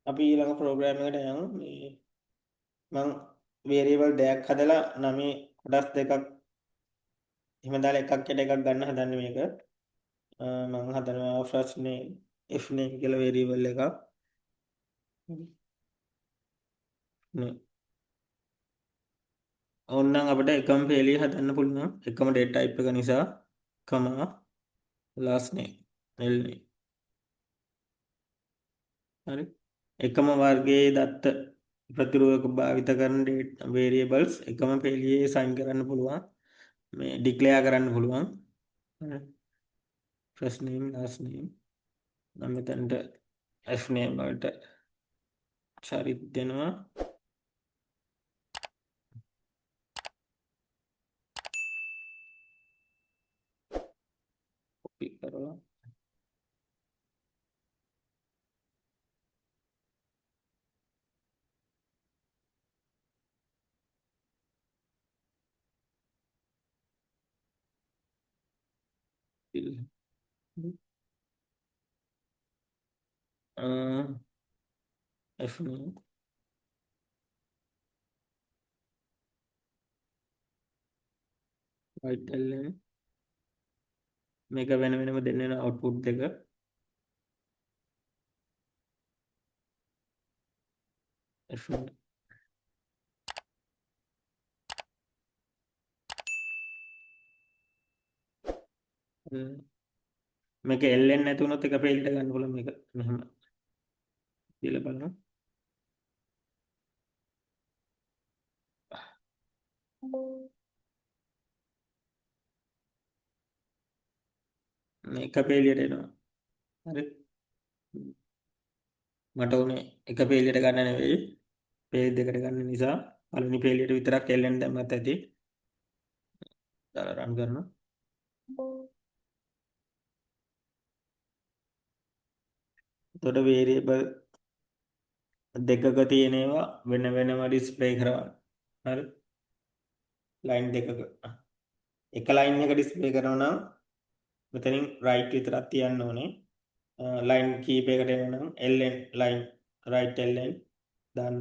අපි ඊළඟ ප්‍රෝග්‍රෑම් එකට යමු. මම වේරියබල් දෙකක් හදලා නමේ කොටස් දෙකක් එහෙම දාලා එකක් යට එකක් ගන්න හදන්නේ මේක. මම හදනවා first name f name කියලා වේරියබල් එකක්. ඕන්නම් අපිට එකම පේලිය හදන්න පුළුවන්. එකම data type එක නිසා comma last name l name. හරි. එකම වර්ගයේ දත්ත ප්‍රතිරෝධක භාවිත කරන variables එකම පේලියේ assign කරන්න පුළුවන්. මේ declare කරන්න පුළුවන්. first name last name නම් මෙතනට f name වලට චරිත දෙනවා. copy කරලා f name right ln මේක වෙන වෙනම දෙන්න වෙන output දෙක f name මේක ln නැති වුණොත් එක පේලියට ගන්න පුළුවන් මේක මෙහෙම දීලා බලන්න. එක පේලියට එනවා. හරි. මට උනේ එක පේලියට ගන්න නෙවෙයි. පේලි දෙකට ගන්න නිසා පළවෙනි පේලියට විතරක් ln දැම්මත් ඇති. දාලා රන් කරනවා. එතකොට වේරියබල් දෙකක තියෙන ඒවා වෙන වෙනම ඩිස්ප්ලේ කරවන්න. හරි. ලයින් දෙකක. එක ලයින් එක ඩිස්ප්ලේ කරනවා නම් මෙතනින් රයිට් විතරක් තියන්න ඕනේ. ලයින් කීපයකට එනවා නම් ln ලයින් රයිට් ln දාන්න.